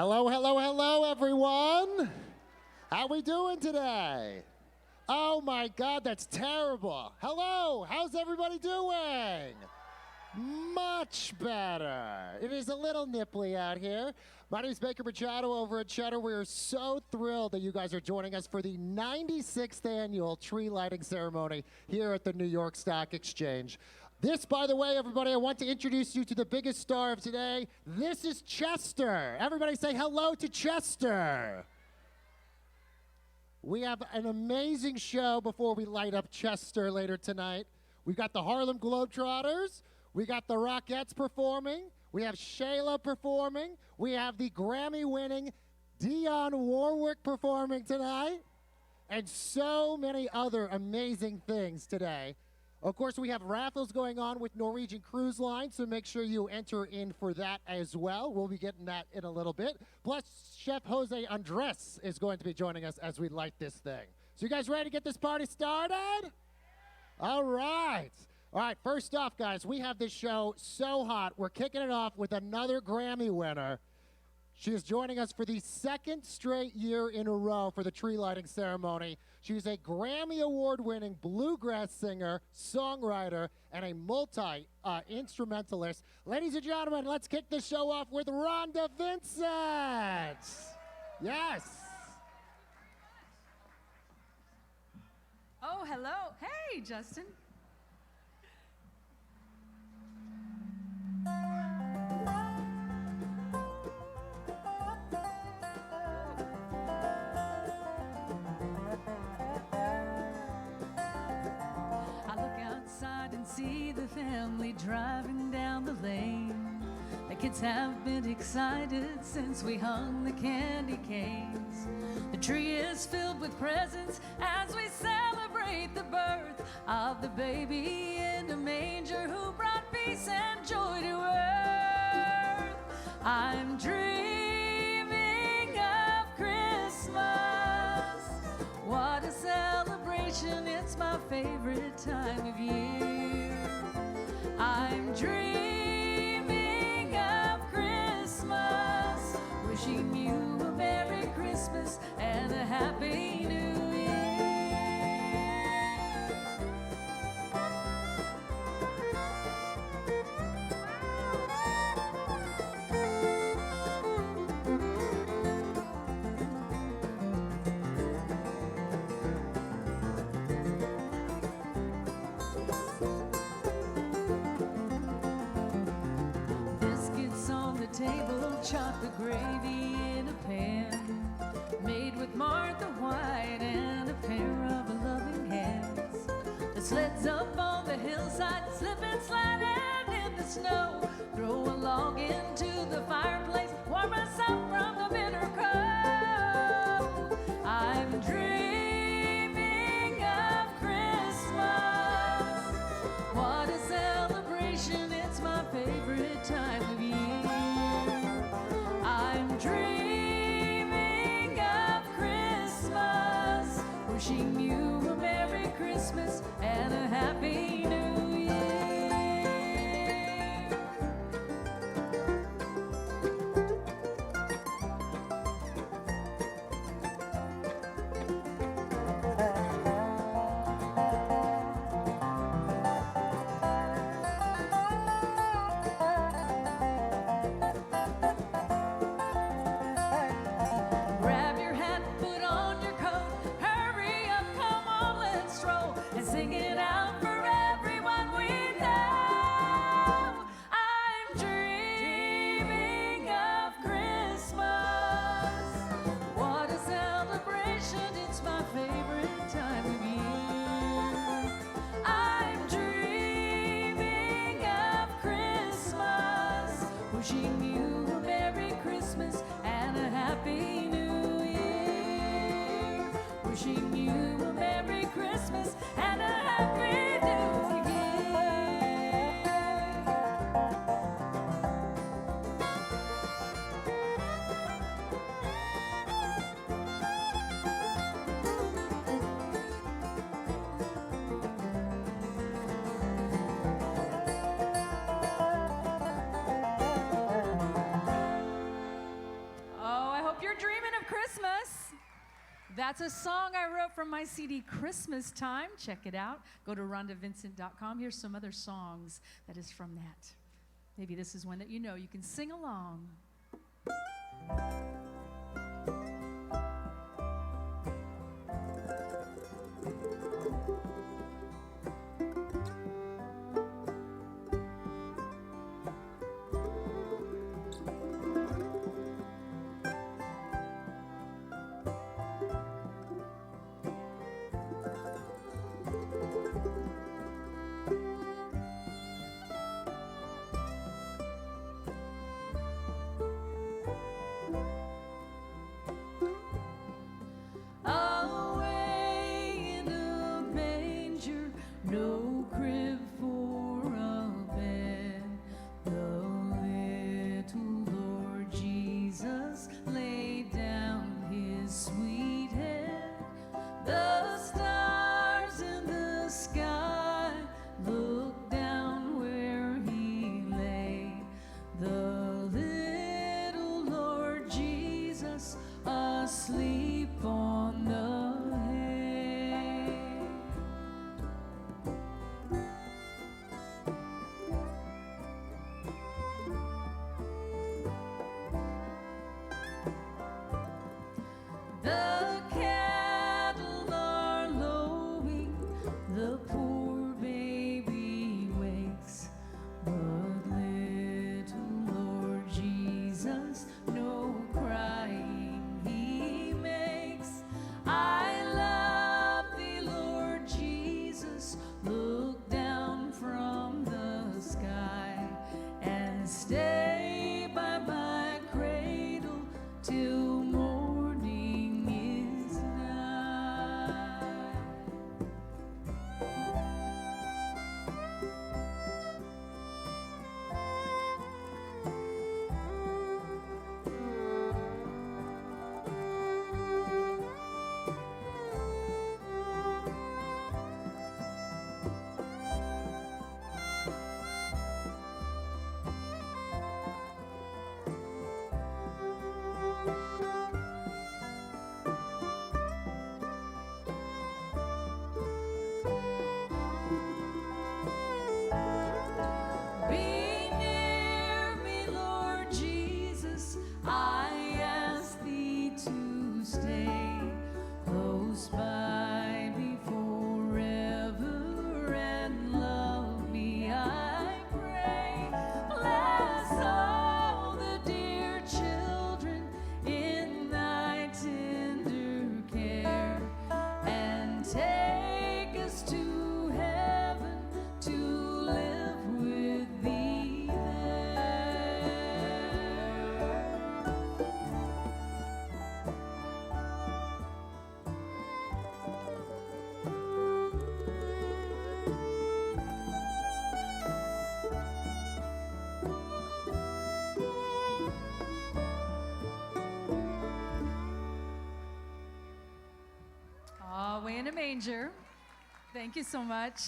Hello, hello, hello, everyone. How we doing today? Oh my God, that's terrible. Hello, how's everybody doing? Much better. It is a little nipply out here. My name is Baker Machado over at Cheddar. We are so thrilled that you guys are joining us for the 96th annual tree lighting ceremony here at the New York Stock Exchange. This, by the way, everybody, I want to introduce you to the biggest star of today. This is Chester. Everybody say hello to Chester. We have an amazing show before we light up Chester later tonight. We've got the Harlem Globetrotters. We got the Rockettes performing. We have Shayla performing. We have the Grammy-winning Dionne Warwick performing tonight. And so many other amazing things today. Of course, we have raffles going on with Norwegian Cruise Line, so make sure you enter in for that as well. We'll be getting that in a little bit. Plus, Chef José Andrés is going to be joining us as we light this thing. So you guys ready to get this party started? All right. All right, first off, guys, we have this show so hot. We're kicking it off with another Grammy winner. She is joining us for the second straight year in a row for the tree lighting ceremony. She's a Grammy Award-winning bluegrass singer, songwriter, and a multi-instrumentalist. Ladies and gentlemen, let's kick the show off with Rhonda Vincent. Yes. Oh, hello. Hey, Justin. See the family driving down the lane. The kids have been excited since we hung the candy canes. The tree is filled with presents as we celebrate the birth of the baby in the manger who brought peace and joy to earth. I'm dreaming of Christmas. What a celebration, it's my favorite time of year. I'm dreaming of Christmas, wishing you a Merry Christmas and a Happy New Year. Table, chocolate gravy in a pan, made with Martha White and a pair of loving hands. The sleds up on the hillside, slip and slide and in the snow. Throw a log into the fireplace, warm us up from the bitter cold. I'm dreaming of Christmas. What a celebration, it's my favorite time of year. I'm dreaming of Christmas, wishing you a Merry Christmas and a Happy New Year. That's a song I wrote from my CD Christmas Time. Check it out. Go to rondavincent.com. Here's some other songs that is from that. Maybe this is one that you know. You can sing along. In a Manger. Thank you so much.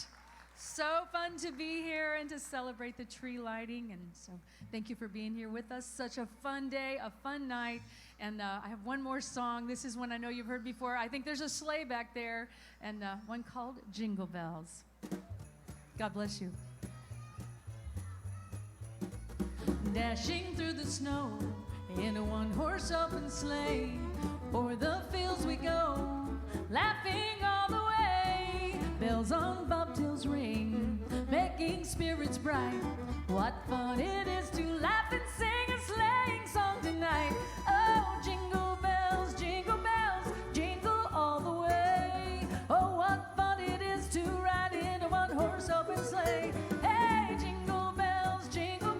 So fun to be here and to celebrate the tree lighting. And so thank you for being here with us. Such a fun day, a fun night. And I have one more song. This is one I know you've heard before. I think there's a sleigh back there. And one called Jingle Bells. God bless you. Dashing through the snow in a one-horse open sleigh. O'er the fields we go, laughing all the way. Bells on bobtails ring, making spirits bright. What fun it is to laugh and sing a sleighing song tonight. Oh, jingle bells, jingle all the way. Oh, what fun it is to ride in a one-horse open sleigh. Hey, jingle bells, jingle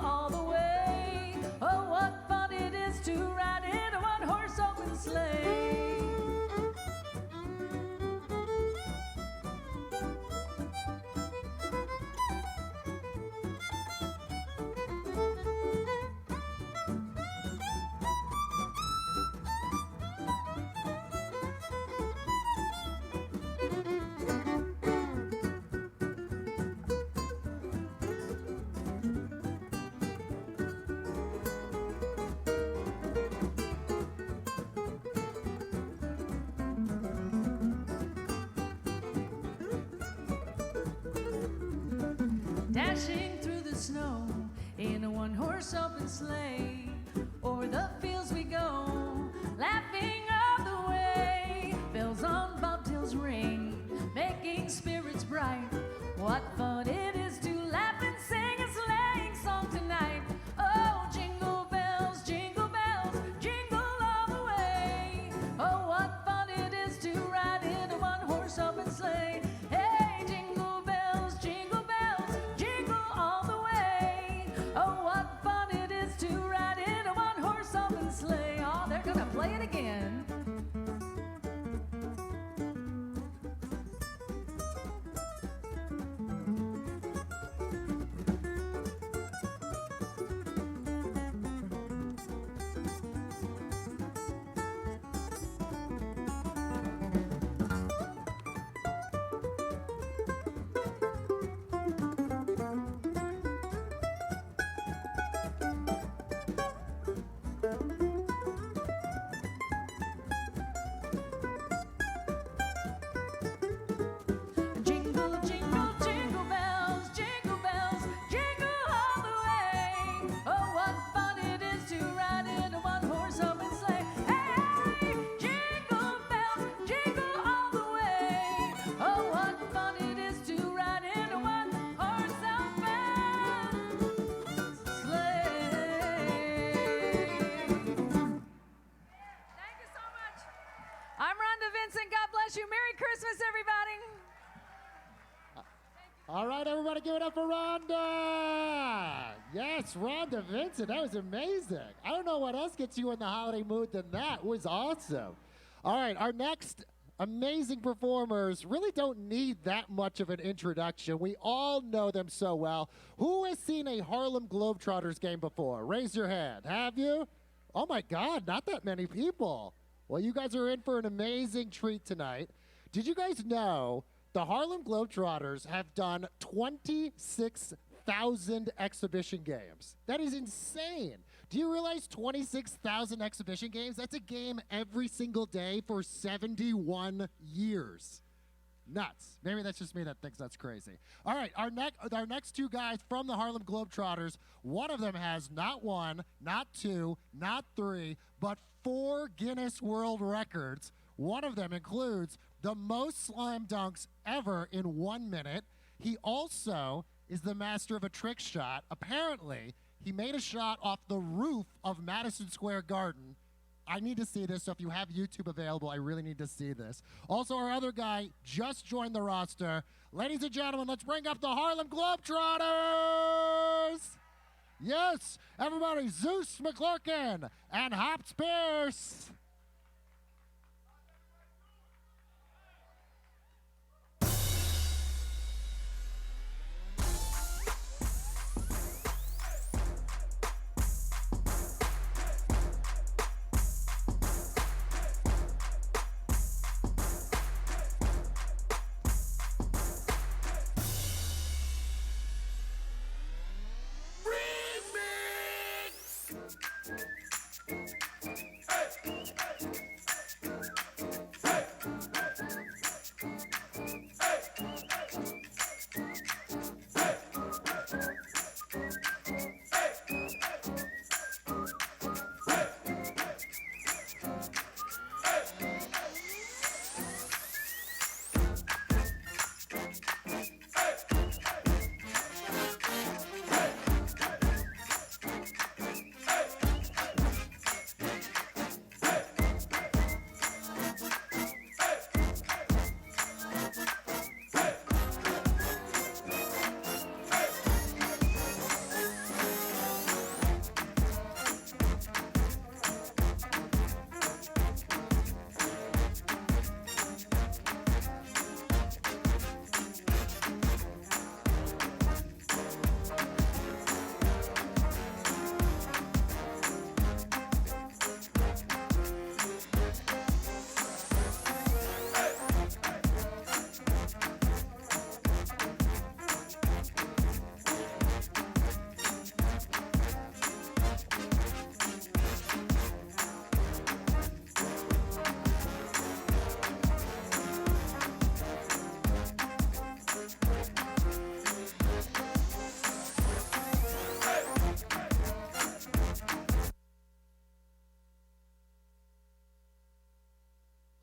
all the way. Oh, what fun it is to ride in a one-horse open sleigh. dashing through the snow in a one-horse open sleigh. Over the fields we go, laughing all the way. Bells on bobtails ring, making spirits bright. What fun it is to laugh and sing a sleighing song tonight. Oh, jingle bells, jingle all the way. Oh, what fun it is to ride in a one-horse open sleigh. Hey, jingle bells, jingle all the way. Oh, what fun it is to ride in a one-horse open sleigh. Oh, they're gonna play it again. Jingle, jingle, jingle bells, jingle all the way. Oh, what fun it is to ride in a one-horse open sleigh. Hey, jingle bells, jingle all the way. Oh, what fun it is to ride in a one-horse open sleigh. Thank you so much. I'm Rhonda Vincent. God bless you. Merry Christmas, everybody. All right, everybody, give it up for Rhonda. Yes, Rhonda Vincent, that was amazing. I don't know what else gets you in the holiday mood than that. It was awesome. All right, our next amazing performers really don't need that much of an introduction. We all know them so well. Who has seen a Harlem Globetrotters game before? Raise your hand. Have you? Oh my God, not that many people. Well, you guys are in for an amazing treat tonight. Did you guys know the Harlem Globetrotters have done 26,000 exhibition games? That is insane. Do you realize 26,000 exhibition games? That's a game every single day for 71 years. Nuts. Maybe that's just me that thinks that's crazy. All right, our next two guys from the Harlem Globetrotters, one of them has not one, not two, not three, but 4 Guinness World Records. One of them includes the most slam dunks ever in 1 minute. He also is the master of a trick shot. Apparently, he made a shot off the roof of Madison Square Garden. I need to see this, so if you have YouTube available, I really need to see this. Also, our other guy just joined the roster. Ladies and gentlemen, let's bring up the Harlem Globetrotters! Yes, everybody, Zeus McClurkin and Hops Pierce.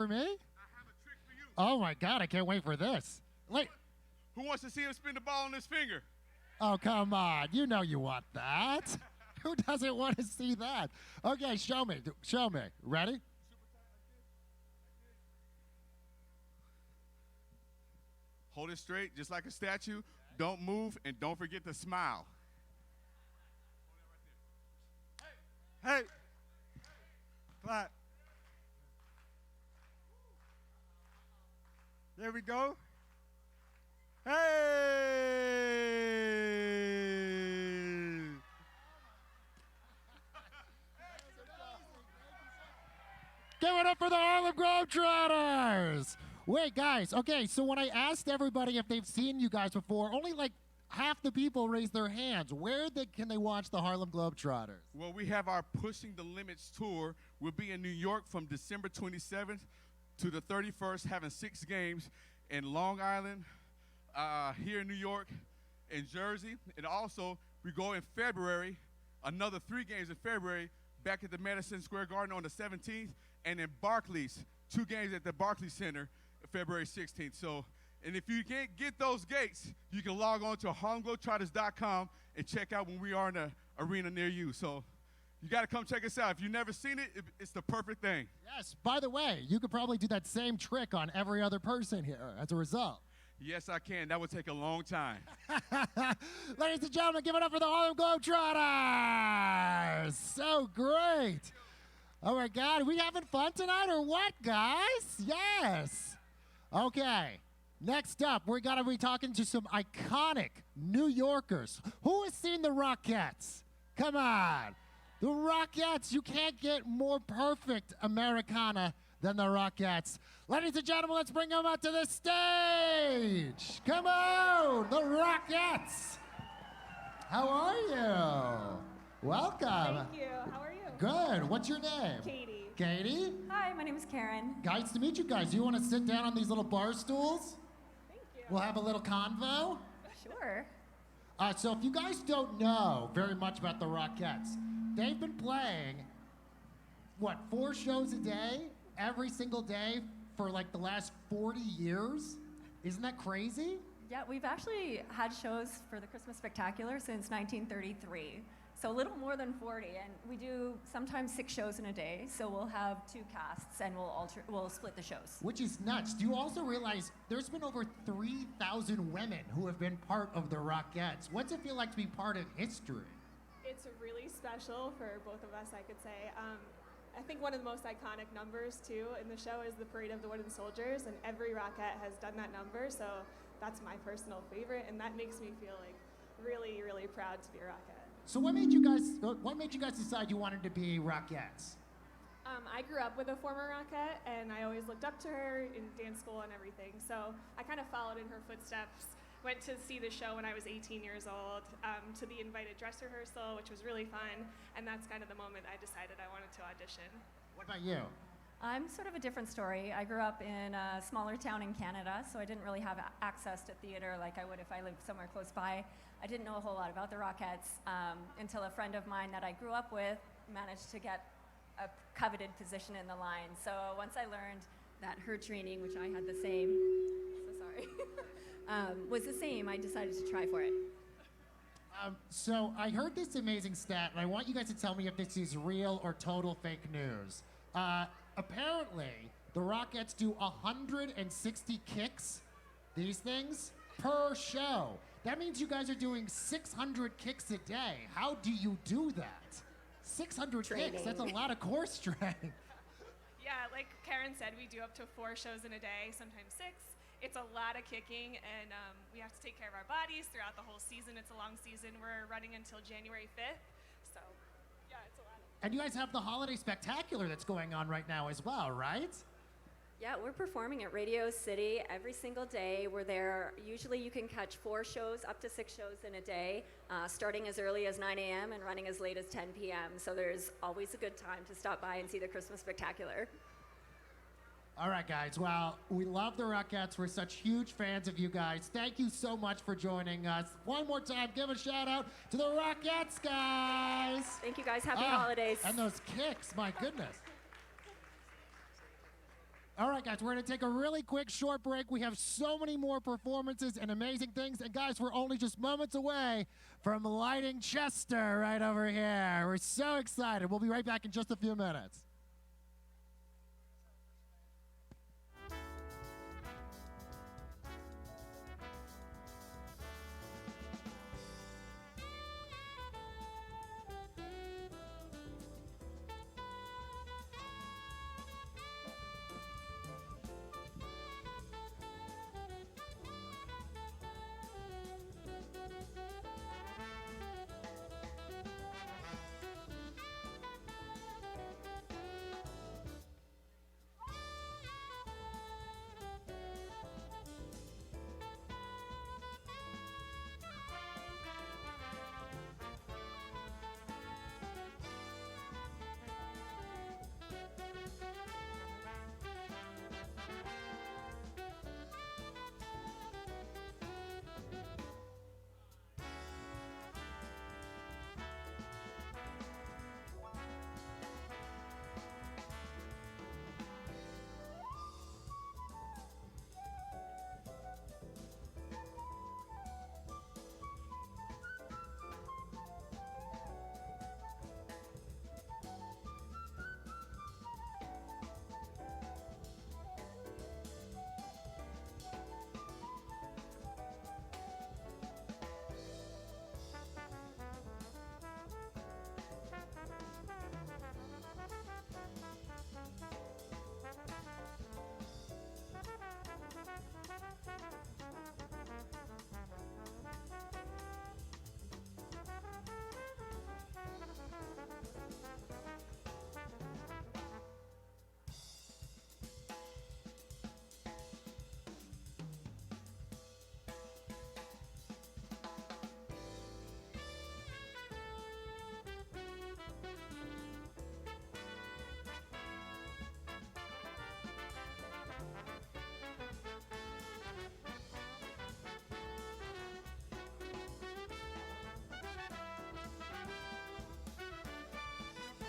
For me? I have a trick for you. Oh my God, I can't wait for this. Like, Who wants to see him spin the ball on his finger? oh, come on. You know you want that. Who doesn't want to see that? Okay, show me. Show me. Ready? Hold it straight, just like a statue. Don't move, and don't forget to smile. Hey! Clap. There we go. Hey! Give it up for the Harlem Globetrotters! Wait, guys. Okay, so when I asked everybody if they've seen you guys before, only like half the people raised their hands. Can they watch the Harlem Globetrotters? Well, we have our Pushing the Limits tour. We'll be in New York from December 27th to the 31st, having 6 games in Long Island, here in New York, in Jersey. And also, we go in February, another 3 games in February, back at the Madison Square Garden on the 17th, and in Barclays, 2 games at the Barclays Center, February 16th. So, and if you can't get those gates, you can log on to harlemglobetrotters.com and check out when we are in an arena near you. So you got to come check us out. If you've never seen it, it's the perfect thing. Yes. By the way, you could probably do that same trick on every other person here as a result. Yes, I can. That would take a long time. Ladies and gentlemen, give it up for the Harlem Globetrotters! So great! Oh my God, are we having fun tonight or what, guys? Yes! Okay, next up, we're gonna be talking to some iconic New Yorkers. Who has seen the Rockettes? Come on. The Rockettes, you can't get more perfect Americana than the Rockettes. Ladies and gentlemen, let's bring them out to the stage. Come on, the Rockettes. How are you? Welcome. Thank you. How are you? Good. What's your name? Katie. Katie? Hi, my name is Karen. Nice to meet you guys. Do you want to sit down on these little bar stools? Thank you. We'll have a little convo. Sure. So if you guys don't know very much about the Rockettes, they've been playing, 4 shows a day, every single day for like the last 40 years? Isn't that crazy? Yeah, we've actually had shows for the Christmas Spectacular since 1933. So a little more than 40, and we do sometimes 6 shows in a day. So we'll have 2 casts, and we'll split the shows. Which is nuts. Do you also realize there's been over 3,000 women who have been part of the Rockettes? What's it feel like to be part of history? It's really special for both of us, I could say. I think one of the most iconic numbers, too, in the show is the Parade of the Wooden Soldiers, and every Rockette has done that number, so that's my personal favorite, and that makes me feel like really, really proud to be a Rockette. So what made you guys decide you wanted to be Rockettes? I grew up with a former Rockette, and I always looked up to her in dance school and everything, so I kind of followed in her footsteps. Went to see the show when I was 18 years old, to the invited dress rehearsal, which was really fun, and that's kind of the moment I decided I wanted to audition. What about you? I'm sort of a different story. I grew up in a smaller town in Canada, so I didn't really have access to theater like I would if I lived somewhere close by. I didn't know a whole lot about the Rockettes until a friend of mine that I grew up with managed to get a coveted position in the line. So once I learned that her training, which I had the same, so sorry, was the same, I decided to try for it. So I heard this amazing stat, and I want you guys to tell me if this is real or total fake news. Apparently, the Rockettes do 160 kicks, these things, per show. That means you guys are doing 600 kicks a day. How do you do that? 600 kicks, that's a lot of core strength. Yeah, like Karen said, we do up to 4 shows in a day, sometimes 6. It's a lot of kicking, and we have to take care of our bodies throughout the whole season. It's a long season. We're running until January 5th, so yeah, it's a lot. And you guys have the Holiday Spectacular that's going on right now as well, right? Yeah, we're performing at Radio City every single day. We're there. Usually you can catch 4 shows, up to 6 shows in a day, starting as early as 9 a.m. and running as late as 10 p.m. So there's always a good time to stop by and see the Christmas Spectacular. All right, guys. Well, we love the Rockettes. We're such huge fans of you guys. Thank you so much for joining us. One more time, give a shout out to the Rockettes, guys. Thank you guys. Happy holidays. And those kicks, my goodness. All right, guys, we're going to take a really quick short break. We have so many more performances and amazing things. And, guys, we're only just moments away from lighting Chester right over here. We're so excited. We'll be right back in just a few minutes.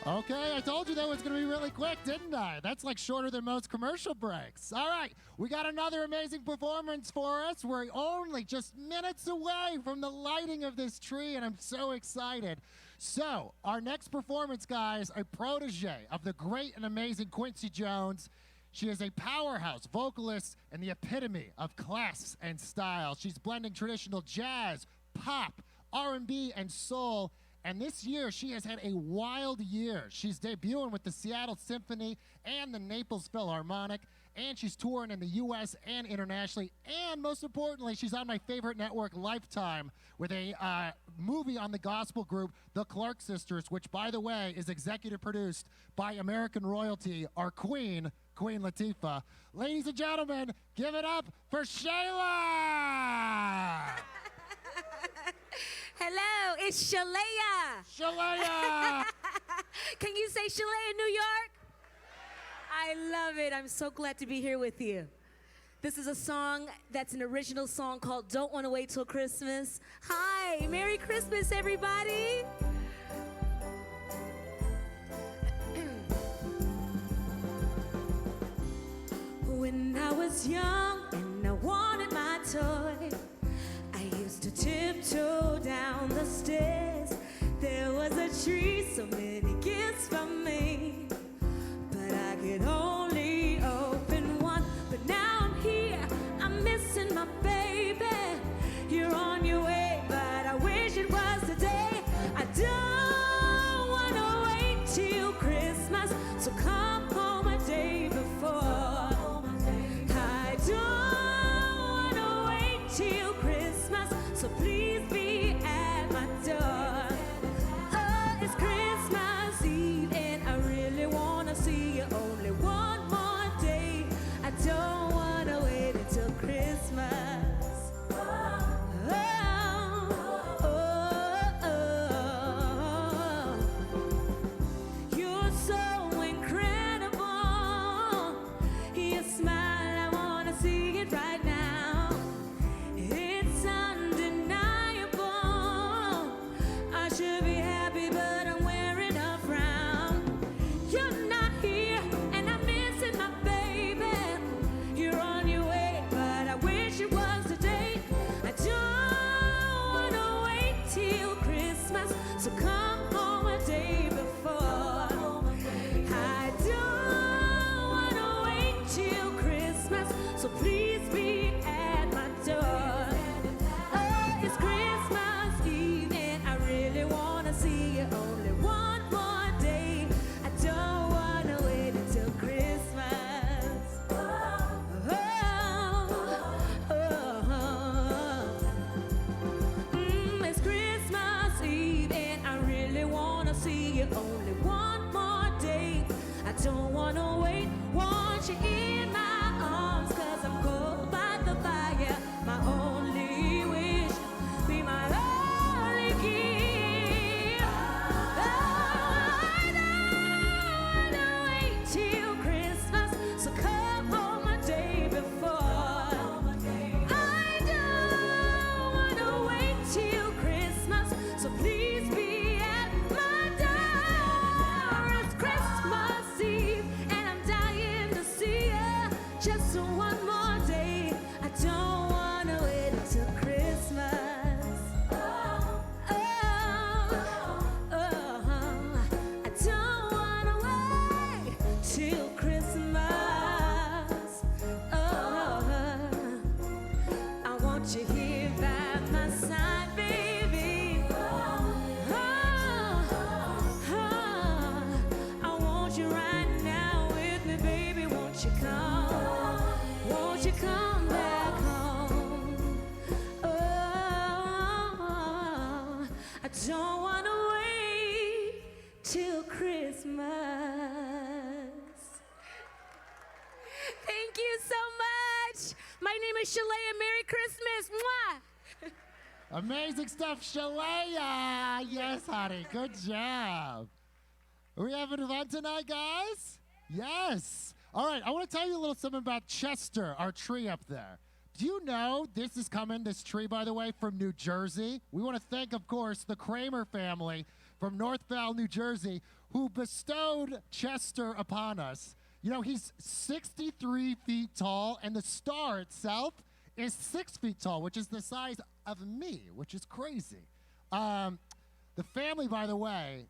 Okay, I told you that was going to be really quick, didn't I? That's like shorter than most commercial breaks. All right, we got another amazing performance for us. We're only just minutes away from the lighting of this tree, and I'm so excited. So, our next performance, guys, a protege of the great and amazing Quincy Jones. She is a powerhouse vocalist and the epitome of class and style. She's blending traditional jazz, pop, R&B, and soul. And this year, she has had a wild year. She's debuting with the Seattle Symphony and the Naples Philharmonic, and she's touring in the U.S. and internationally. And most importantly, she's on my favorite network, Lifetime, with a movie on the gospel group, the Clark Sisters, which, by the way, is executive produced by American royalty, our queen, Queen Latifah. Ladies and gentlemen, give it up for Shayla! Hello, it's Shayla. Shayla! Can you say Shayla in New York? I love it. I'm so glad to be here with you. This is a song that's an original song called Don't Wanna Wait Till Christmas. Hi, Merry Christmas, everybody. When I was young and I wanted my toy, I used to tiptoe down the stairs. There was a tree, so many gifts from me, but I could only open one. But now I'm here, I'm missing my baby. You're on your way, but I wish it was today. I don't wanna wait till Christmas, so come home a day before. I don't wanna wait till Christmas, so please be at my door. Oh, it's Christmas Eve and I really wanna see you only one more day. I don't wanna wait until Christmas. Oh, oh, oh. You're so incredible. Your smile, I wanna see it right now. It's undeniable. won't you hear by my side, baby? I want you right now with me, baby. Won't you come? Won't you come back home? Oh, I don't want to wait till Christmas. Thank you so much. My name is Shayla. Merry Christmas. Mwah. Amazing stuff, Shayla. Yes, honey. Good job. Are we having fun tonight, guys? Yes. All right, I want to tell you a little something about Chester, our tree up there. Do you know this is coming, this tree, by the way, from New Jersey? We want to thank, of course, the Kramer family from North Val, New Jersey, who bestowed Chester upon us. You know, he's 63 feet tall, and the star itself is 6 feet tall, which is the size of me, which is crazy. The family, by the way,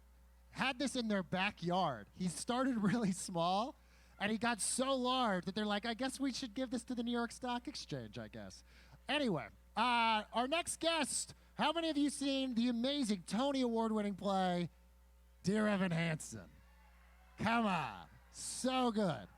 had this in their backyard. He started really small, and he got so large that they're like, I guess we should give this to the New York Stock Exchange, I guess. Anyway, our next guest, how many of you seen the amazing Tony Award-winning play, Dear Evan Hansen? Come on. So good.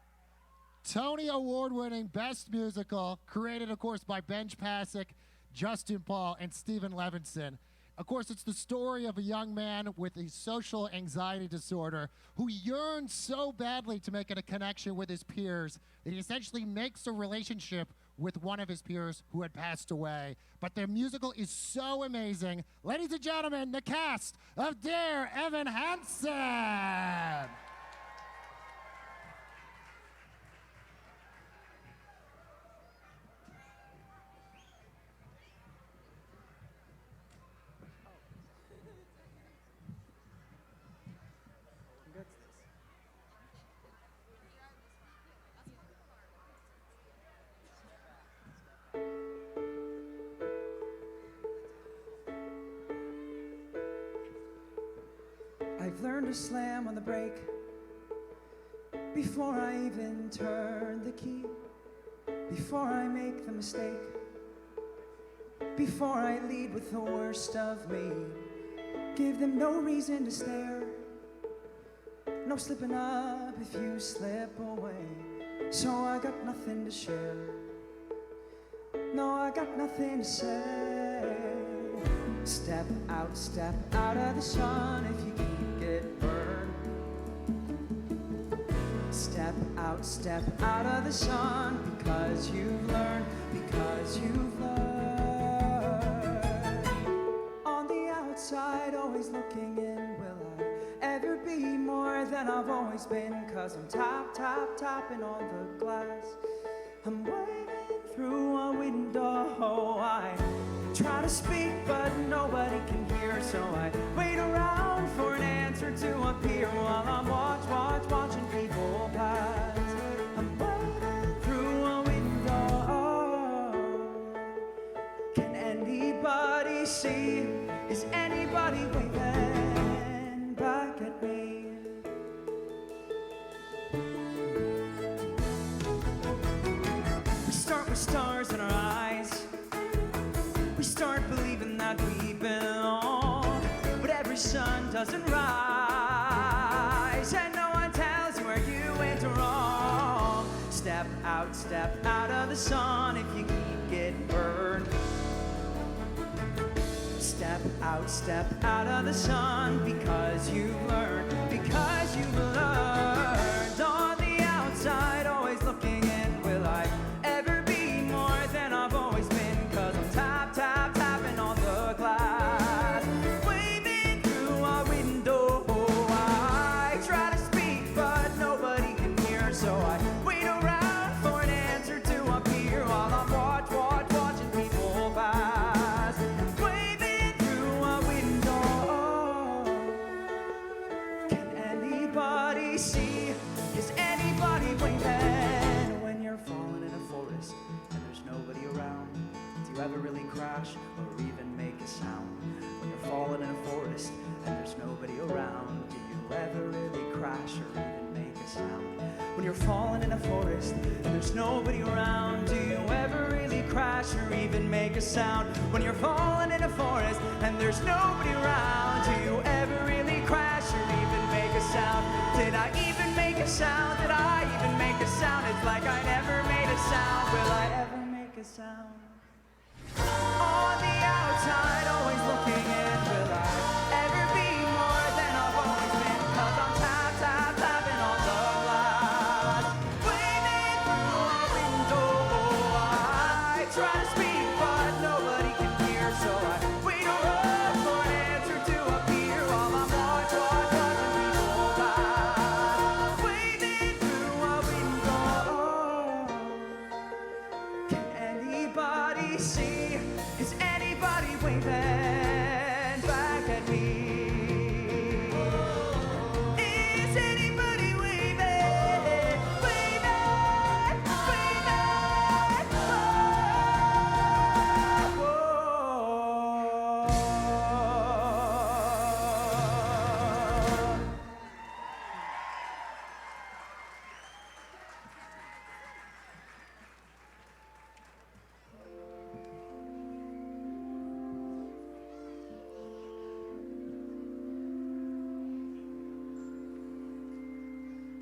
Tony Award-winning Best Musical, created, of course, by Benj Pasek, Justin Paul, and Stephen Levinson. Of course, it's the story of a young man with a social anxiety disorder who yearns so badly to make a connection with his peers that he essentially makes a relationship with one of his peers who had passed away. But the musical is so amazing. Ladies and gentlemen, the cast of Dear Evan Hansen. I've learned to slam on the brake before I even turn the key, before I make the mistake, before I lead with the worst of me. Give them no reason to stare, no slipping up if you slip away. So I got nothing to share, no, I got nothing to say. Step out of the sun if you keep get burned. Step out of the sun because you've learned, because you've learned. On the outside, always looking in, will I ever be more than I've always been? Cause I'm tapping on the glass. I'm waving through a window. I try to speak, but nobody can hear, so I wait around for an answer to appear while I'm watching people pass. I'm waiting through a window. Can anybody see? Is anybody waving back at me? We start with stars in our eyes. We start believing that we belong, but every sun doesn't rise, and no one tells you where you went wrong. Step out of the sun if you keep getting burned. Step out of the sun because you've learned, because you've learned. On the outside, always looking in, will I ever be more than I've always been? Cause I'm tapping on the glass, waving through a window. I try to speak, but nobody can hear, so I wait around for an answer to appear while I'm watching people pass, waving through a window. Can anybody see? Is anybody waving? When you're falling in a forest and there's nobody around, do you ever really crash or even make a sound? When you're falling in a forest and there's nobody around, do you ever really crash or even make a a sound? When you're falling in a forest and there's nobody around, do you ever really crash or even make a sound? When you're falling in a forest and there's nobody around, do you ever really crash or even make a sound? Did I even make a sound? Did I even make a sound? It's like I never made a sound. Will I ever make a sound? On the outside, always looking in. Will I ever be more than I've always been? 'Cause I'm tapping on the glass, waving through a window. I try to speak, but nobody can hear, so I wait around for an answer to appear while I'm watching people pass, waving through a window. Can anybody see? Is anybody waving back at me? Is anybody waving, waving, waving?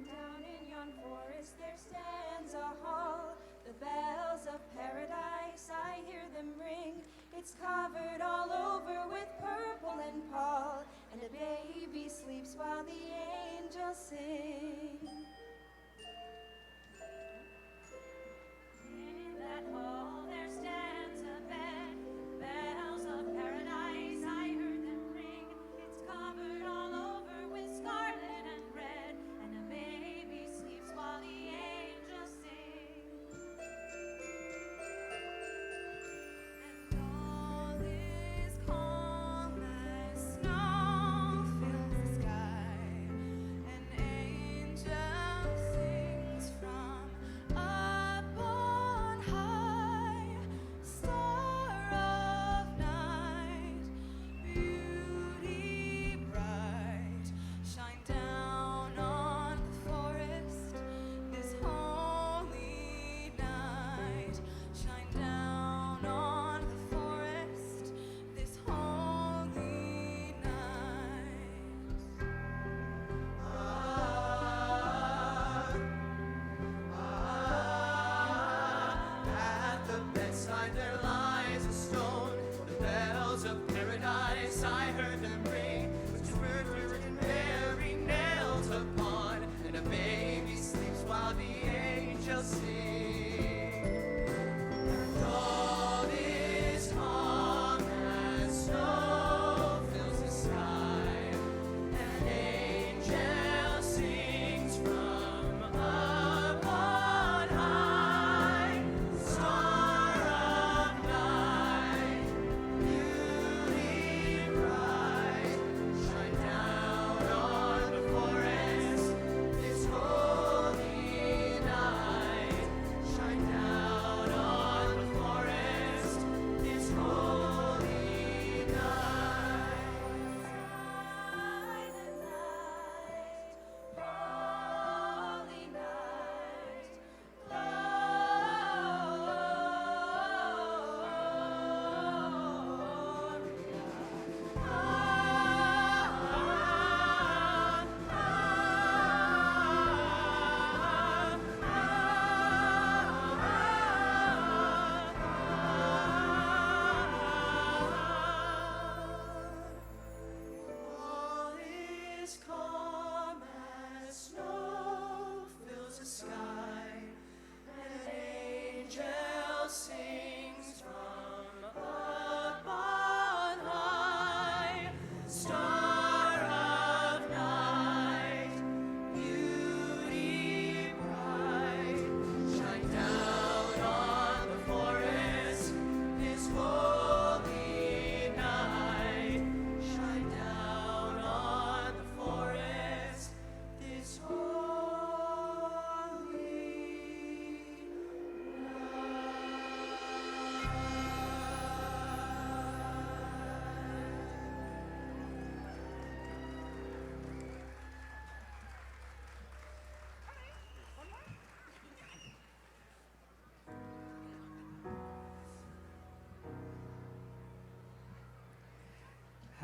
Down in yon forest there stands a hall. The bells of paradise, I hear them ring. It's covered all over with purple and pall, and a baby sleeps while the angels sing. In that hall there stands a bed. Bells of paradise, I heard them ring. It's covered all over with scarlet and red, and a baby sleeps while the angels sing. And all is calm as snow fills the sky. An angel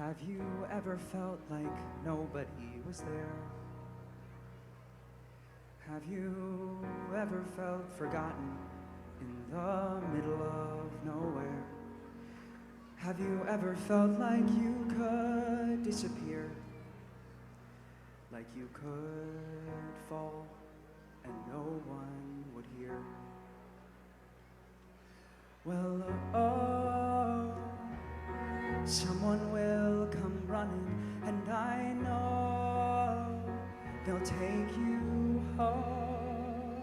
Have you ever felt like nobody was there? Have you ever felt forgotten in the middle of nowhere? Have you ever felt like you could disappear? Like you could fall and no one would hear? Well, oh, someone will come running, and I know they'll take you home.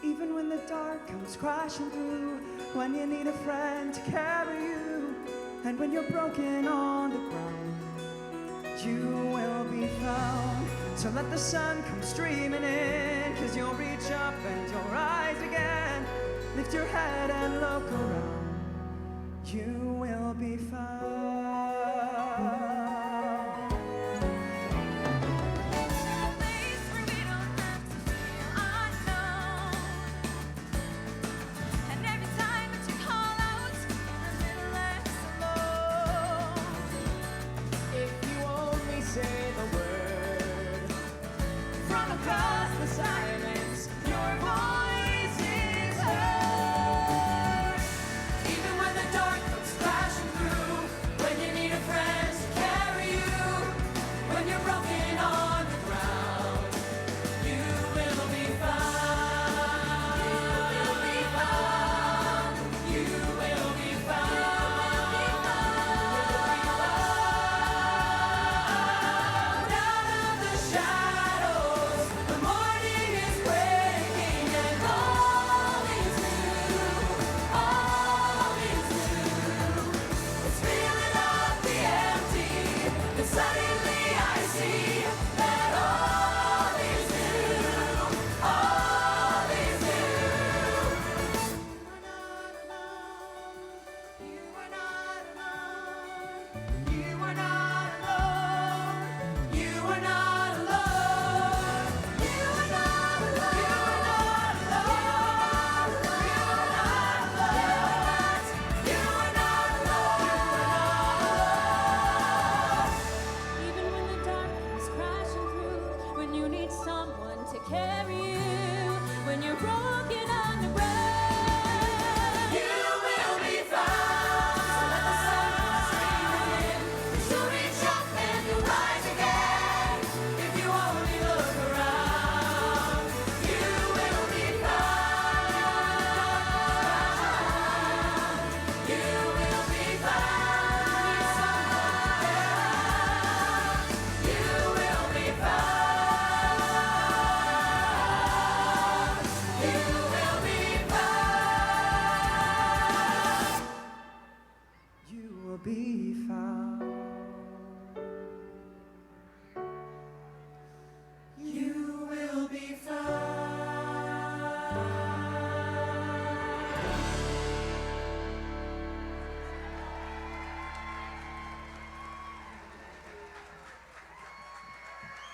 Even when the dark comes crashing through, when you need a friend to carry you, and when you're broken on the ground, you will be found. So let the sun come streaming in, 'cause you'll reach up and you'll rise again. Lift your head and look around, you will be found.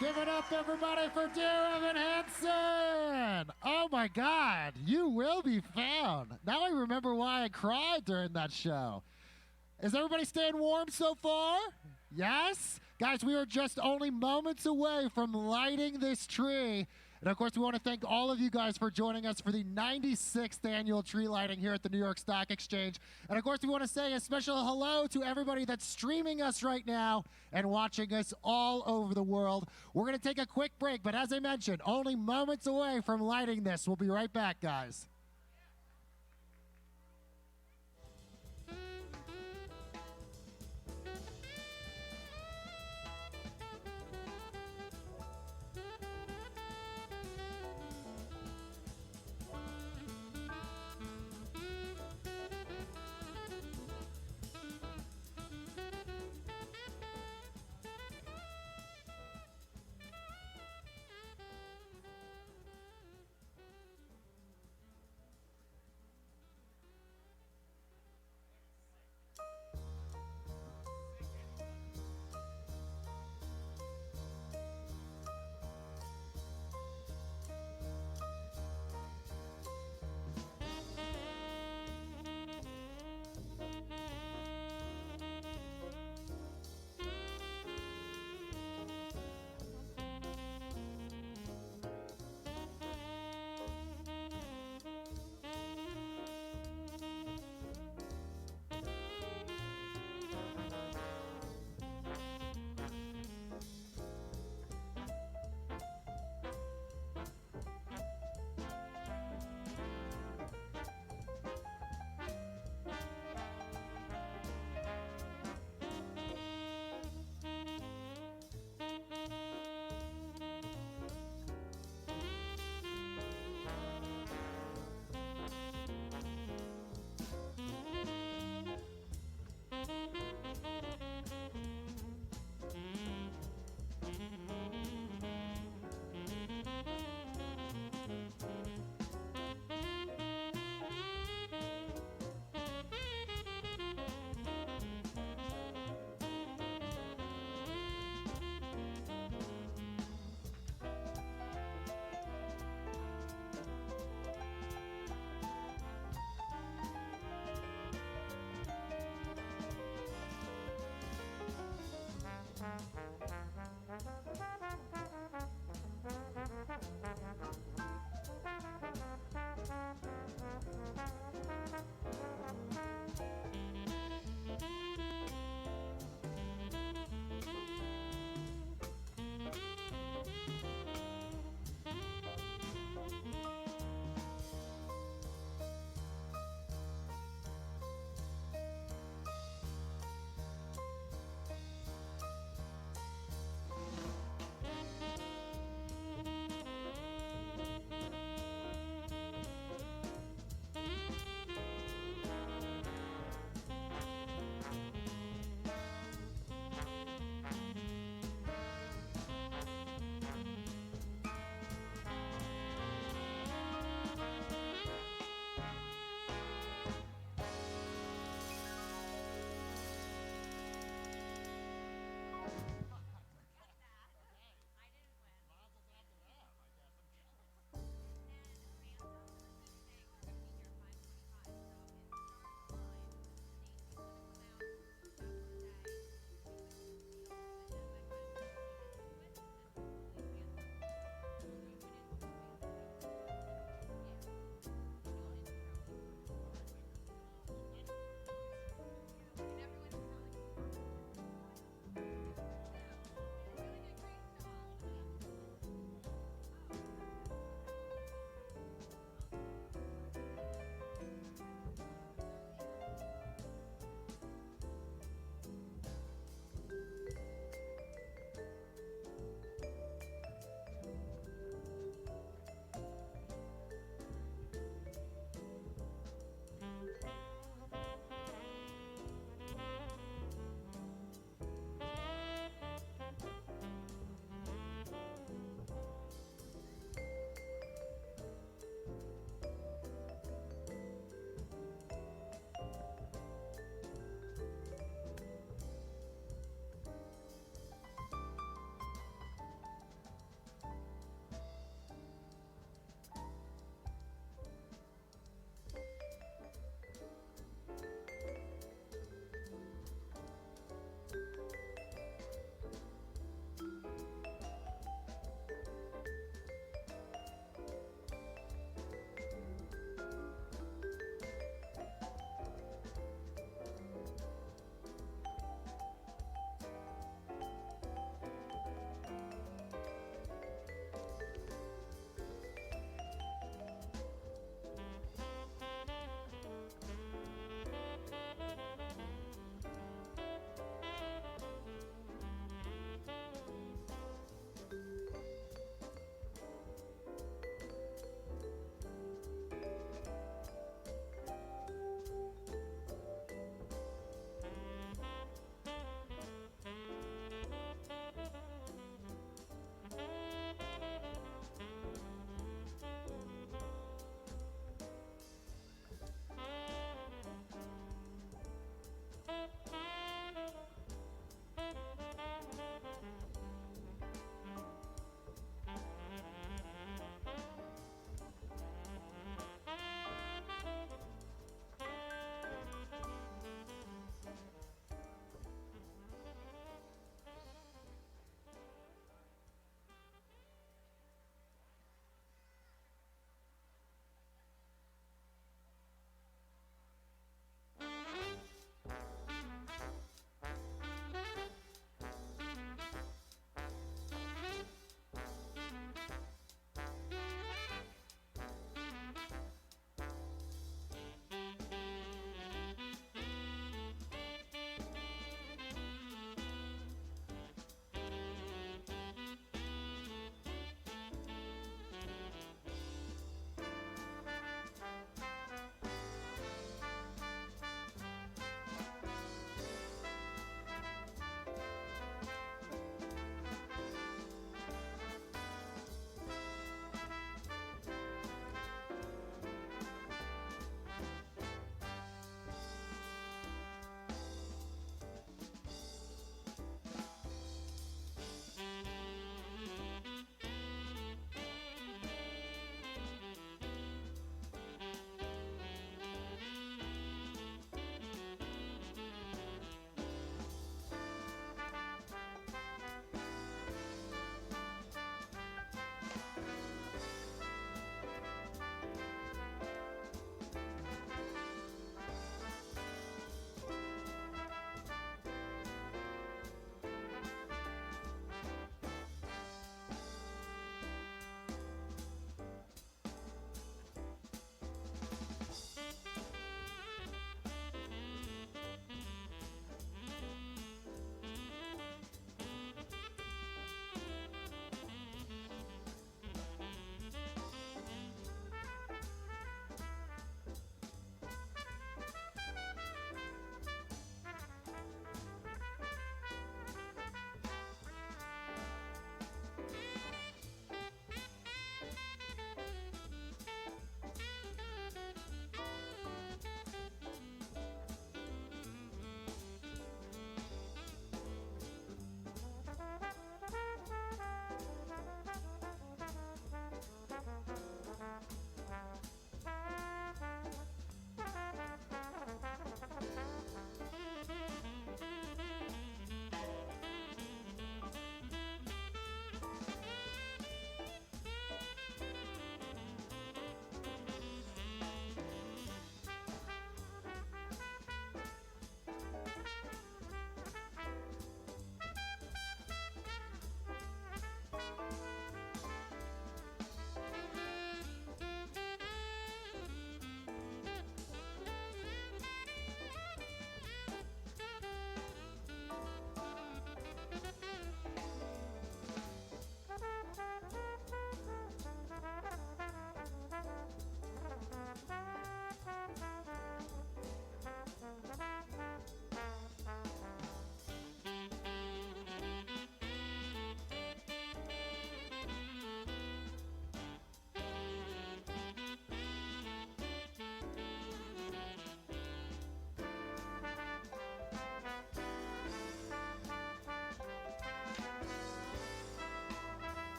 Give it up, everybody, for dear Evan Hansen. Oh, my God. You will be found. Now I remember why I cried during that show. Is everybody staying warm so far? Yes? Guys, we are just only moments away from lighting this tree. And, of course, we want to thank all of you guys for joining us for the 96th annual tree lighting here at the New York Stock Exchange. And, of course, we want to say a special hello to everybody that's streaming us right now and watching us all over the world. We're going to take a quick break, but as I mentioned, only moments away from lighting this. We'll be right back, guys.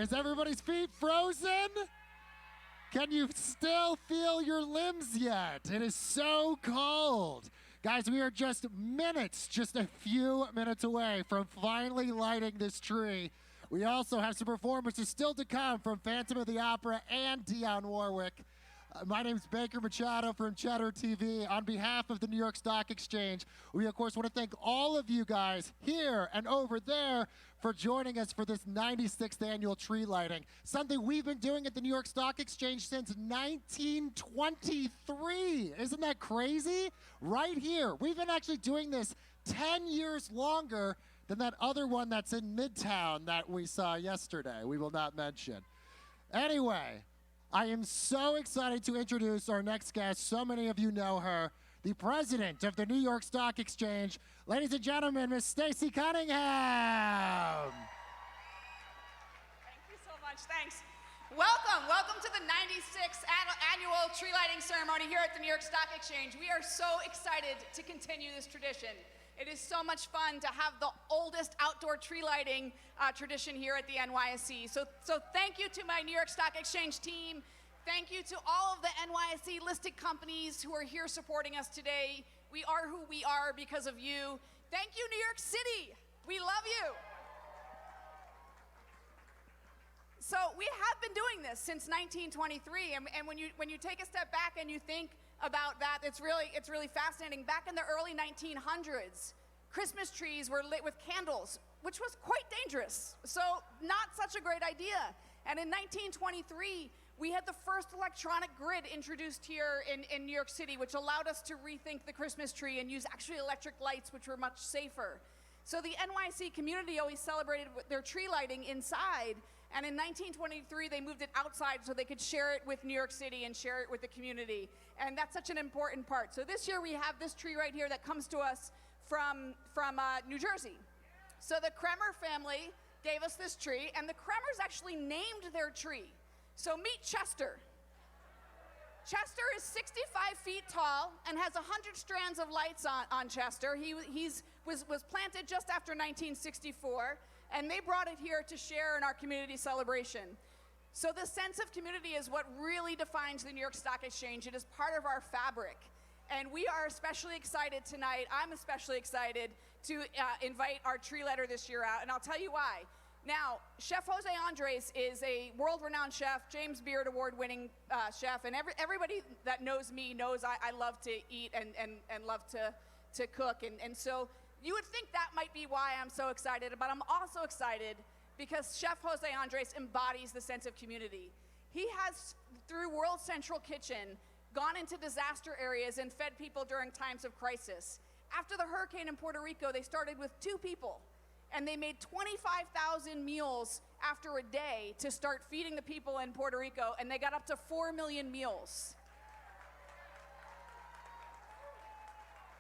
Is everybody's feet frozen? Can you still feel your limbs yet? It is so cold. Guys, we are just a few minutes away from finally lighting this tree. We also have some performances still to come from Phantom of the Opera and Dionne Warwick. My name is Baker Machado from Cheddar TV. On behalf of the New York Stock Exchange, we of course want to thank all of you guys here and over there for joining us for this 96th annual tree lighting. Something we've been doing at the New York Stock Exchange since 1923. Isn't that crazy? Right here. We've been actually doing this 10 years longer than that other one that's in Midtown that we saw yesterday. We will not mention. Anyway, I am so excited to introduce our next guest. So many of you know her, the president of the New York Stock Exchange. Ladies and gentlemen, Miss Stacey Cunningham. Thank you so much, thanks. Welcome to the 96th annual tree lighting ceremony here at the New York Stock Exchange. We are so excited to continue this tradition. It is so much fun to have the oldest outdoor tree lighting tradition here at the NYSE. So thank you to my New York Stock Exchange team. Thank you to all of the NYSE listed companies who are here supporting us today. We are who we are because of you. Thank you, New York City. We love you. So we have been doing this since 1923, and when you take a step back and you think about that, it's really fascinating. Back in the early 1900s, Christmas trees were lit with candles, which was quite dangerous. So not such a great idea. And in 1923, we had the first electronic grid introduced here in New York City, which allowed us to rethink the Christmas tree and use actually electric lights, which were much safer. So the NYC community always celebrated their tree lighting inside. And in 1923, they moved it outside so they could share it with New York City and share it with the community. And that's such an important part. So this year we have this tree right here that comes to us from New Jersey. So the Kremer family gave us this tree, and the Kremers actually named their tree. So meet Chester. Chester is 65 feet tall and has 100 strands of lights on Chester. He was planted just after 1964. And they brought it here to share in our community celebration. So the sense of community is what really defines the New York Stock Exchange. It is part of our fabric. And we are especially excited tonight, I'm especially excited to invite our tree lighter this year out, and I'll tell you why. Now, Chef José Andrés is a world-renowned chef, James Beard Award-winning chef, and everybody that knows me knows I love to eat and love to cook, and so you would think that might be why I'm so excited, but I'm also excited because Chef José Andrés embodies the sense of community. He has, through World Central Kitchen, gone into disaster areas and fed people during times of crisis. After the hurricane in Puerto Rico, they started with 2 people, and they made 25,000 meals after a day to start feeding the people in Puerto Rico, and they got up to 4 million meals.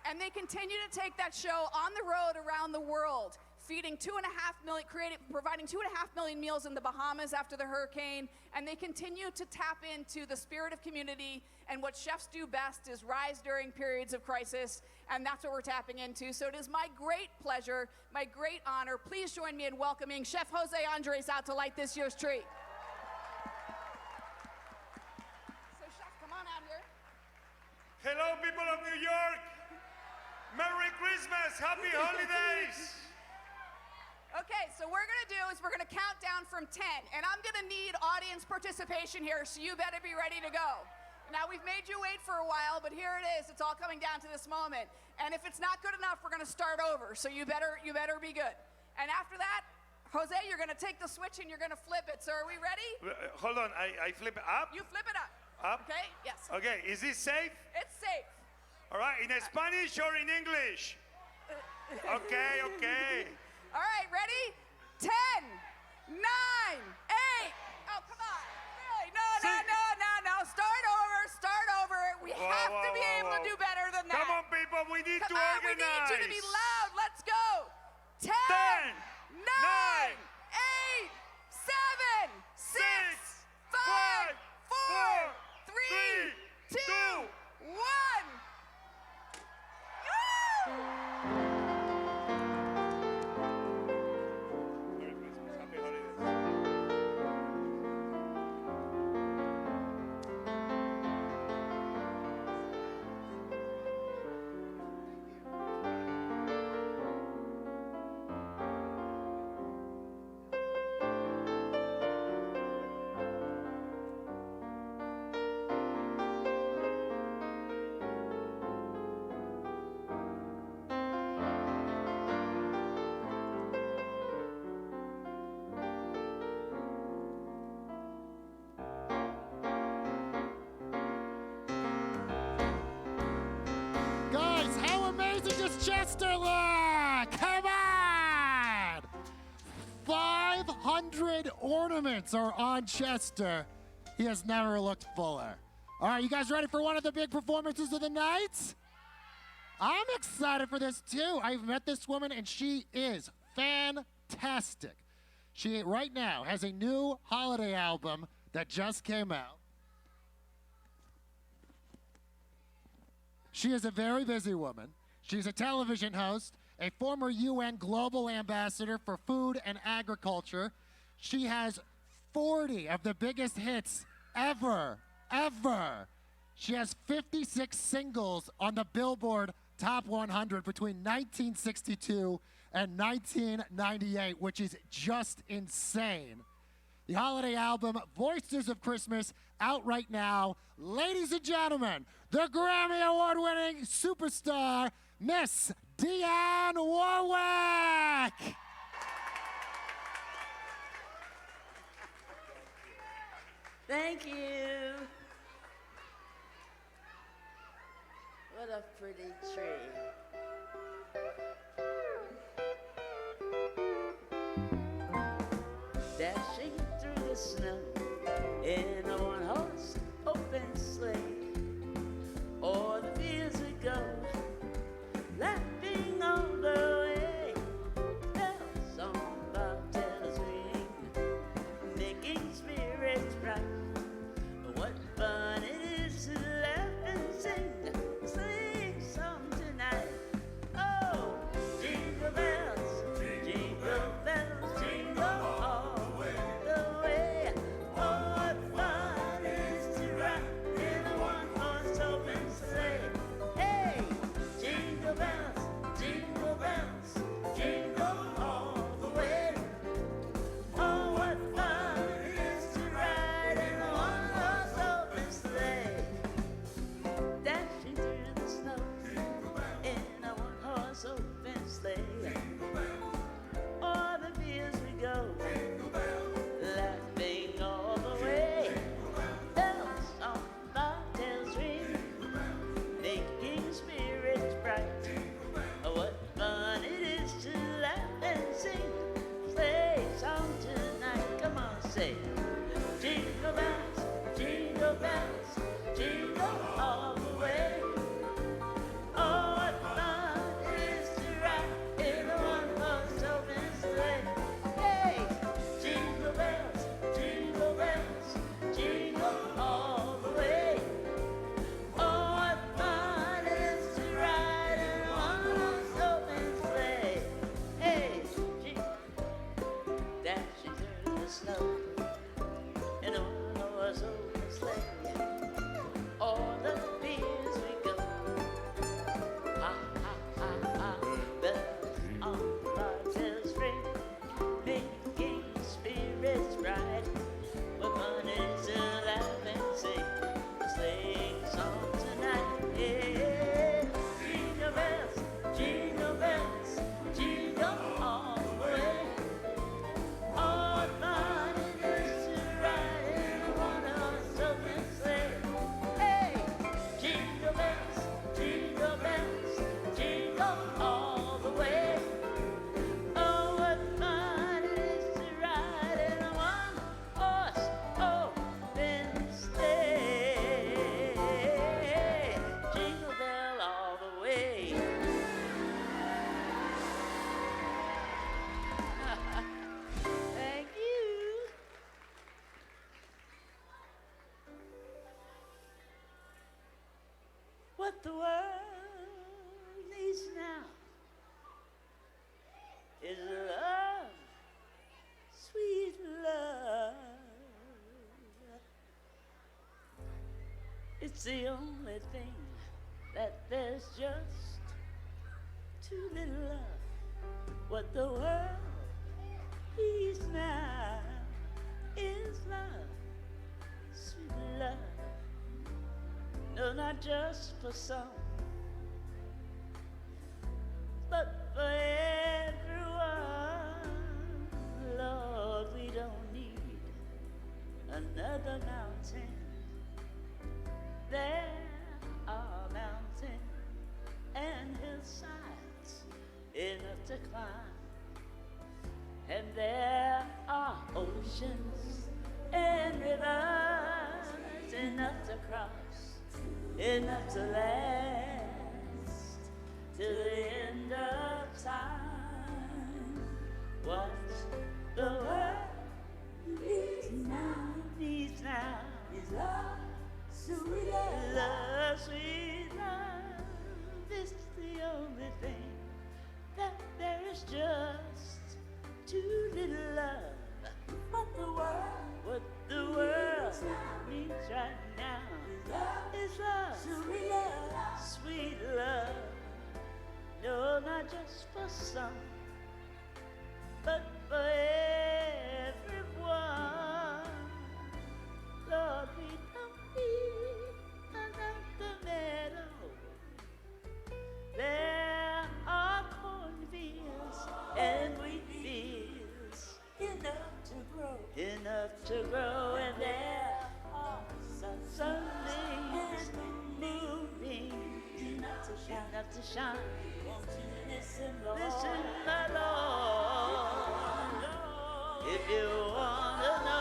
And they continue to take that show on the road around the world, feeding providing 2.5 million meals in the Bahamas after the hurricane. And they continue to tap into the spirit of community, and what chefs do best is rise during periods of crisis, and that's what we're tapping into. So it is my great pleasure, my great honor. Please join me in welcoming Chef José Andrés out to light this year's tree. So Chef, come on out here. Hello, people of New York. Merry Christmas, Happy Holidays. Okay, so what we're gonna do is we're gonna count down from 10, and I'm gonna need audience participation here, so you better be ready to go. Now, we've made you wait for a while, but here it is. It's all coming down to this moment. And if it's not good enough, we're gonna start over, so you better be good. And after that, Jose, you're gonna take the switch and you're gonna flip it. So are we ready? Hold on, I flip it up? You flip it up. Up? Okay, yes. Okay, is this safe? It's safe. All right, in Spanish or in English? Okay. All right, ready? 10, 9, 8. Oh, come on. Really? No. Start over. We have to be able to do better than that. Come on, people, we need to Come on, we organize. need you to be loud. Let's go. 10, 9, 8, 7, 6, 5, 4, 3, 2, 1. Merry Christmas, Happy Holidays. Chester look? Come on! 500 ornaments are on Chester. He has never looked fuller. All right, you guys ready for one of the big performances of the night? I'm excited for this too. I've met this woman and she is fantastic. She right now has a new holiday album that just came out. She is a very busy woman. She's a television host, a former UN Global Ambassador for Food and Agriculture. She has 40 of the biggest hits ever. She has 56 singles on the Billboard Top 100 between 1962 and 1998, which is just insane. The holiday album, Voices of Christmas, out right now. Ladies and gentlemen, the Grammy Award-winning superstar, Miss Dionne Warwick. Thank you. What a pretty tree. Dashing through the snow in a one-horse open sleigh. O'er the fields we go, laughing all the way. Bells on bobtails ring, making spirits bright. What fun it is to laugh and sing, sing song tonight. Oh, jingle bells, jingle bells, jingle all the way. Oh, what fun it is to ride in a one-horse open sleigh. Hey, jingle bells, jingle all the way. Oh, what fun it is to ride in a one-horse open sleigh. Dashing through the snow in a one-horse open sleigh. O'er the fields we go, laughing all the way. Bells on bobtails ring, making spirits bright. Oh, what fun it is to laugh and sing sleigh song tonight. Come on, say jingle bells, jingle bells, jingle all the way. Oh, what fun it is to ride in a one-horse open sleigh. Hey, jingle bells, jingle all the way. Oh, what fun it is to ride in a one-horse open sleigh. Hey, dashing through the snow in a one-horse open sleigh. All the fields we go. Ha ha ha ha. Bells on bobtails ring, making spirits bright. What fun it is to laugh and sing a sleighing song tonight. Yeah. Jingle bells, jingle all the way. Oh, what fun it is to ride in a one-horse open sleigh. Hey, jingle bells, jingle all the way. Oh, what fun it is to ride in a one-horse open sleigh. Jingle bell all the way. Thank you. What the world needs now is love, sweet love. It's the only thing that there's just too little of. What the world needs now is love, sweet love. No, not just for some, but for everyone. Lord, we don't need another mountain. There are mountains and hillsides to climb. And there are oceans and rivers enough to cross, enough to last till the end of time. What the world needs now is love, sweet love, sweet love. It's the only thing that there is just too little love. What the world needs right now is love, sweet love. No, not just for some, but for everyone. Lord, we don't need another meadow. There are cornfields and wheat fields enough to grow, and there are sunbeams, moonbeams enough to shine. Listen, my Lord, if you wanna know,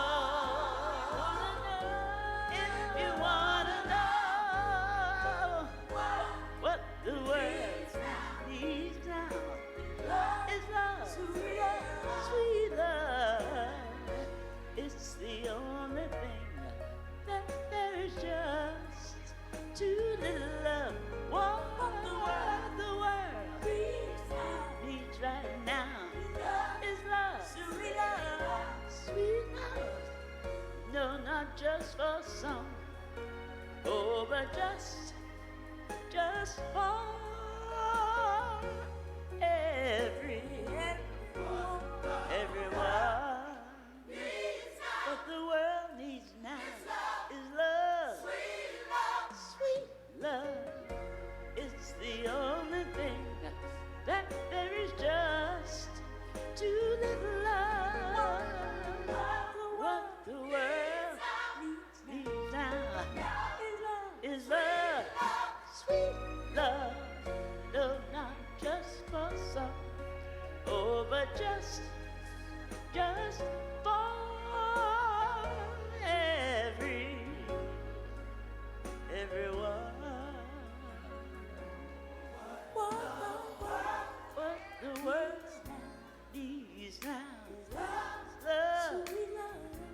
what the world needs now is love, sweet love. It's the only thing that there is just too little love. What the world needs right now is love, sweet love. No, not just for some, oh, but just for everyone. What the world needs now is love, sweet love. It's the only thing that there is just too little love. What the world needs now is love, sweet love. No, not just for some, oh, but just for everyone. What the world needs now is love,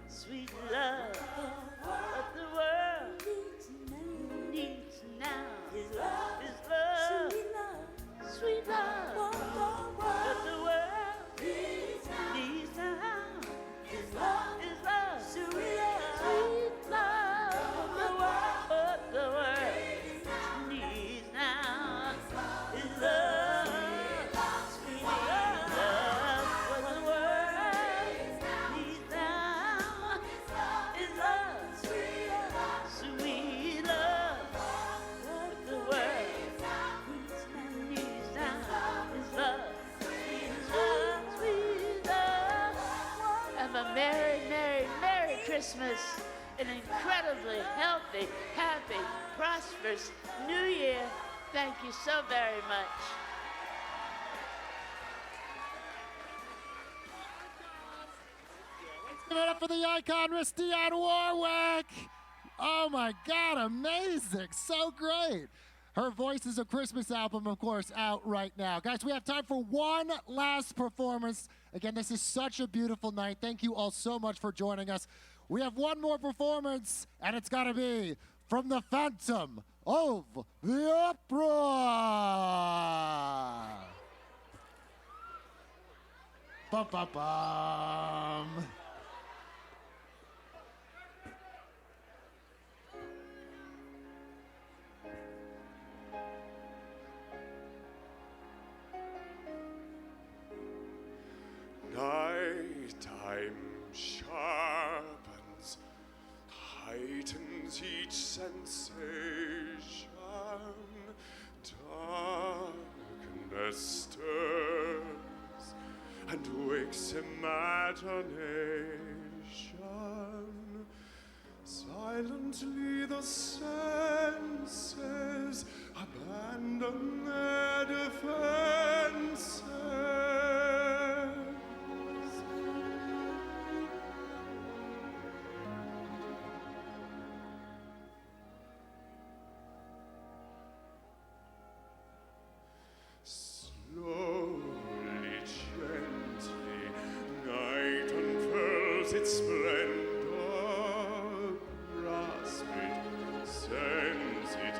sweet love. What the world needs now is love, sweet love. What the world needs now is love, sweet love. What the world needs now is love, sweet love. What the world needs now is love, sweet love. What the world needs now is love, sweet love. Have a merry, merry, merry Christmas. An incredibly healthy, happy, prosperous New Year. Thank you so very much. Give it up for the icon, Miss Dionne Warwick. Oh my God, amazing, so great. Her Voice is a Christmas album, of course, out right now. Guys, we have time for one last performance. Again, this is such a beautiful night. Thank you all so much for joining us. We have one more performance, and it's gotta be from the Phantom of the Opera. Bum, bum, bum. Nighttime sharpens, heightens each sensation. Darkness stirs and wakes imagination. Silently the senses abandon their defenses. its splendor, grasp it, sense it,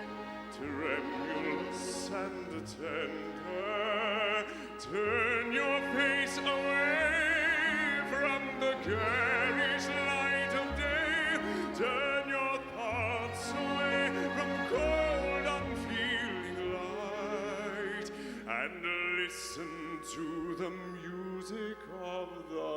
tremulous and tender. Turn your face away from the garish light of day. Turn your thoughts away from cold, unfeeling light, and listen to the music of the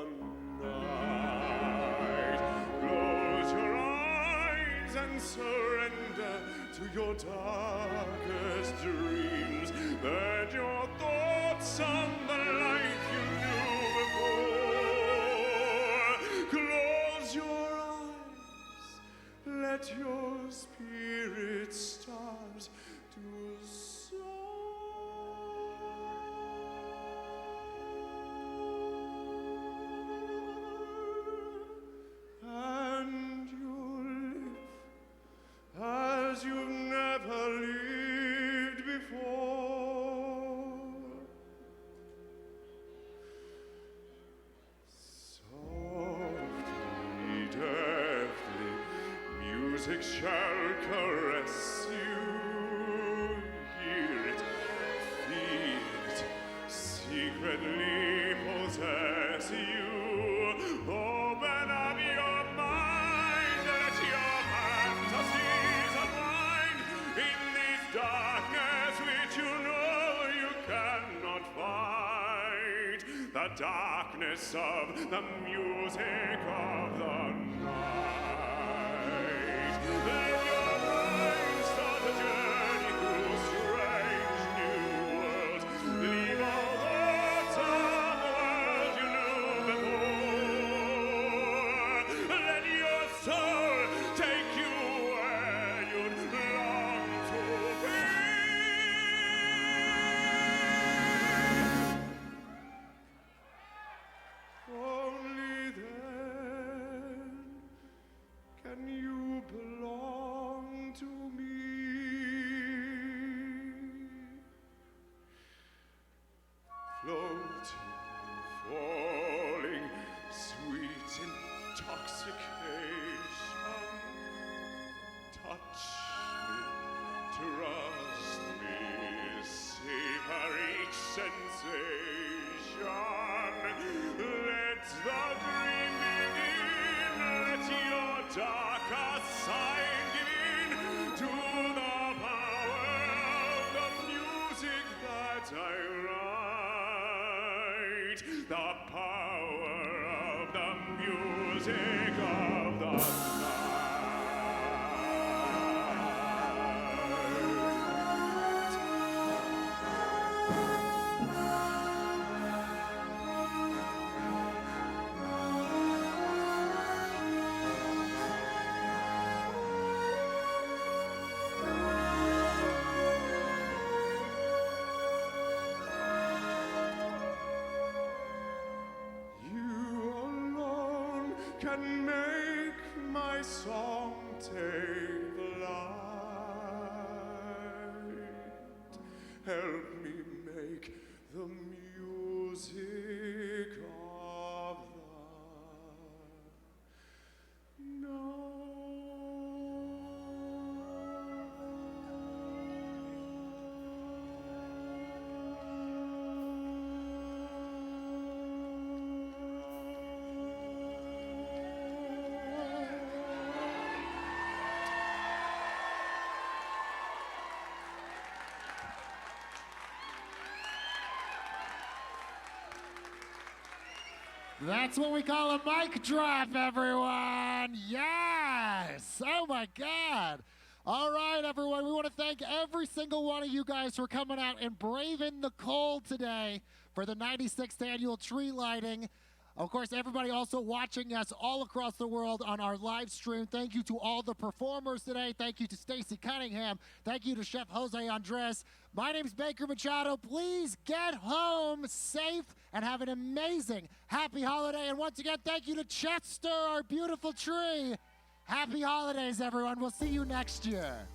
night. Close your eyes and surrender to your darkest dreams. Let your thoughts on the life you knew before. Close your eyes, let your spirit start to soar. And you'll live as you've never lived before. Softly, deftly, music shall caress you. Hear it, feel it, secretly possess you. Open up your mind, let your fantasies unwind in this darkness which you know you cannot fight. The darkness of the music of the night. Let your mind start a journey through strange new worlds. Leave all thoughts of the world you knew before. Let your soul take you where you'd long to be. Only then can you belong to me. Floating, falling, sweet intoxication. Touch me, trust me, savor each sensation. Let the dream begin, let your darker side give in to the power of the music that I write. The power of the music of the night. You alone can make my song take flight. Help me make the music of the That's what we call a mic drop, everyone. Yes. Oh, my God. All right, everyone. We want to thank every single one of you guys for coming out and braving the cold today for the 96th annual tree lighting. Of course, everybody also watching us all across the world on our live stream. Thank you to all the performers today. Thank you to Stacey Cunningham. Thank you to Chef José Andrés. My name's Baker Machado. Please get home safe and have an amazing happy holiday. And once again, thank you to Chester, our beautiful tree. Happy holidays, everyone. We'll see you next year.